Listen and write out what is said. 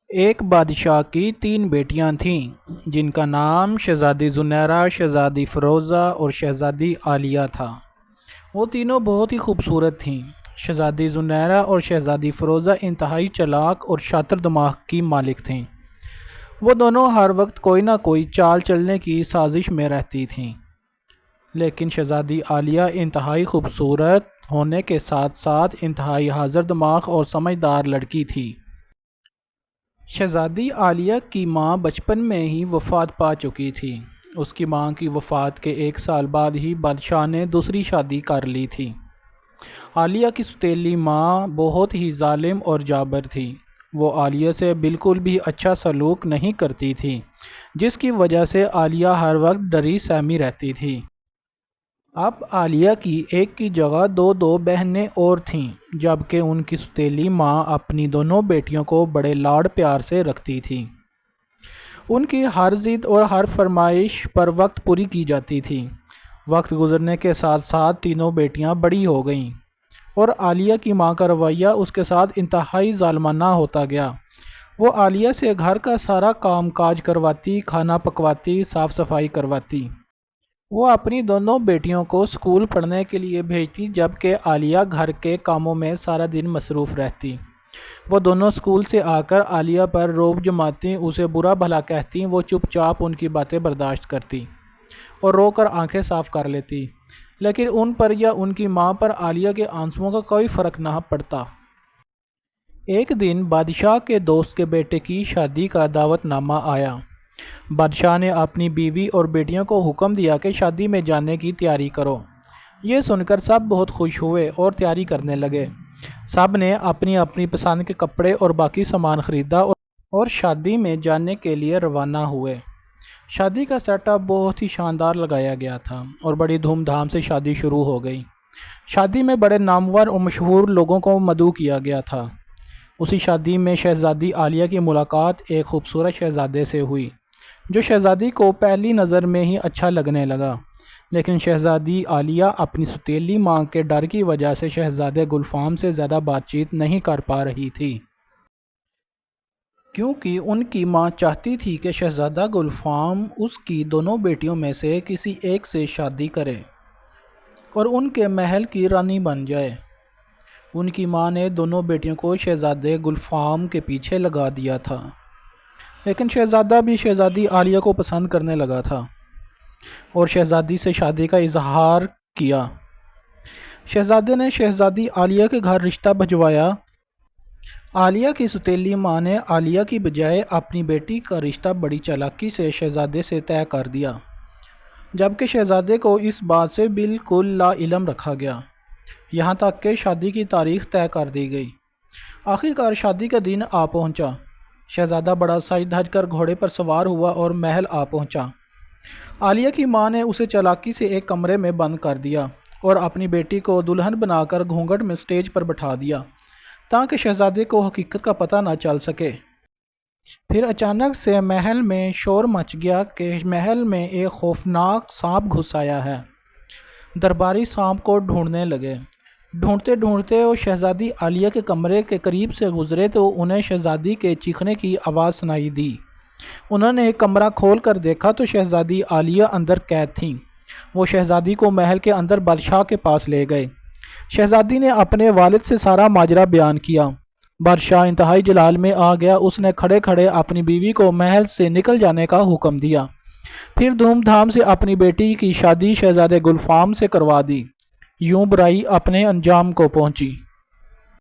ایک بادشاہ کی 3 بیٹیاں تھیں جن کا نام شہزادی زنیرہ، شہزادی فیروزہ اور شہزادی عالیہ تھا۔ وہ تینوں بہت ہی خوبصورت تھیں۔ شہزادی زنیرہ اور شہزادی فیروزہ انتہائی چالاک اور شاطر دماغ کی مالک تھیں۔ وہ دونوں ہر وقت کوئی نہ کوئی چال چلنے کی سازش میں رہتی تھیں، لیکن شہزادی عالیہ انتہائی خوبصورت ہونے کے ساتھ ساتھ انتہائی حاضر دماغ اور سمجھدار لڑکی تھی۔ شہزادی عالیہ کی ماں بچپن میں ہی وفات پا چکی تھی۔ اس کی ماں کی وفات کے 1 سال بعد ہی بادشاہ نے دوسری شادی کر لی تھی۔ عالیہ کی سوتیلی ماں بہت ہی ظالم اور جابر تھی۔ وہ عالیہ سے بالکل بھی اچھا سلوک نہیں کرتی تھی، جس کی وجہ سے عالیہ ہر وقت ڈری سہمی رہتی تھی۔ اب عالیہ کی ایک کی جگہ 2 بہنیں اور تھیں، جبکہ ان کی سوتیلی ماں اپنی دونوں بیٹیوں کو بڑے لاڈ پیار سے رکھتی تھی۔ ان کی ہر ضد اور ہر فرمائش پر وقت پوری کی جاتی تھی۔ وقت گزرنے کے ساتھ ساتھ تینوں بیٹیاں بڑی ہو گئیں اور عالیہ کی ماں کا رویہ اس کے ساتھ انتہائی ظالمانہ ہوتا گیا۔ وہ عالیہ سے گھر کا سارا کام کاج کرواتی، کھانا پکواتی، صاف صفائی کرواتی۔ وہ اپنی دونوں بیٹیوں کو اسکول پڑھنے کے لیے بھیجتی، جبکہ عالیہ گھر کے کاموں میں سارا دن مصروف رہتی۔ وہ دونوں اسکول سے آ کر عالیہ پر رعب جماتی، اسے برا بھلا کہتی۔ وہ چپ چاپ ان کی باتیں برداشت کرتی اور رو کر آنکھیں صاف کر لیتی، لیکن ان پر یا ان کی ماں پر عالیہ کے آنسوؤں کا کوئی فرق نہ پڑتا۔ ایک دن بادشاہ کے دوست کے بیٹے کی شادی کا دعوت نامہ آیا۔ بادشاہ نے اپنی بیوی اور بیٹیوں کو حکم دیا کہ شادی میں جانے کی تیاری کرو۔ یہ سن کر سب بہت خوش ہوئے اور تیاری کرنے لگے۔ سب نے اپنی اپنی پسند کے کپڑے اور باقی سامان خریدا اور شادی میں جانے کے لیے روانہ ہوئے۔ شادی کا سیٹ اپ بہت ہی شاندار لگایا گیا تھا اور بڑی دھوم دھام سے شادی شروع ہو گئی۔ شادی میں بڑے نامور اور مشہور لوگوں کو مدعو کیا گیا تھا۔ اسی شادی میں شہزادی عالیہ کی ملاقات ایک خوبصورت شہزادے سے ہوئی، جو شہزادی کو پہلی نظر میں ہی اچھا لگنے لگا، لیکن شہزادی عالیہ اپنی سوتیلی ماں کے ڈر کی وجہ سے شہزادے گلفام سے زیادہ بات چیت نہیں کر پا رہی تھی، کیونکہ ان کی ماں چاہتی تھی کہ شہزادہ گلفام اس کی دونوں بیٹیوں میں سے کسی ایک سے شادی کرے اور ان کے محل کی رانی بن جائے۔ ان کی ماں نے دونوں بیٹیوں کو شہزادے گلفام کے پیچھے لگا دیا تھا، لیکن شہزادہ بھی شہزادی عالیہ کو پسند کرنے لگا تھا اور شہزادی سے شادی کا اظہار کیا۔ شہزادے نے شہزادی عالیہ کے گھر رشتہ بھجوایا۔ عالیہ کی سوتیلی ماں نے عالیہ کی بجائے اپنی بیٹی کا رشتہ بڑی چالاکی سے شہزادے سے طے کر دیا، جبکہ شہزادے کو اس بات سے بالکل لا علم رکھا گیا، یہاں تک کہ شادی کی تاریخ طے کر دی گئی۔ آخرکار شادی کا دن آ پہنچا۔ شہزادہ بڑا سج دھج کر گھوڑے پر سوار ہوا اور محل آ پہنچا۔ عالیہ کی ماں نے اسے چالاکی سے ایک کمرے میں بند کر دیا اور اپنی بیٹی کو دلہن بنا کر گھونگھٹ میں سٹیج پر بٹھا دیا تاکہ شہزادے کو حقیقت کا پتہ نہ چل سکے۔ پھر اچانک سے محل میں شور مچ گیا کہ محل میں ایک خوفناک سانپ گھس آیا ہے۔ درباری سانپ کو ڈھونڈنے لگے۔ ڈھونڈتے ڈھونڈتے وہ شہزادی عالیہ کے کمرے کے قریب سے گزرے تو انہیں شہزادی کے چیخنے کی آواز سنائی دی۔ انہوں نے ایک کمرہ کھول کر دیکھا تو شہزادی عالیہ اندر قید تھیں۔ وہ شہزادی کو محل کے اندر بادشاہ کے پاس لے گئے۔ شہزادی نے اپنے والد سے سارا ماجرا بیان کیا۔ بادشاہ انتہائی جلال میں آ گیا۔ اس نے کھڑے کھڑے اپنی بیوی کو محل سے نکل جانے کا حکم دیا، پھر دھوم دھام سے اپنی بیٹی کی شادی شہزادے گلفام سے کروا دی۔ یوں برائی اپنے انجام کو پہنچی۔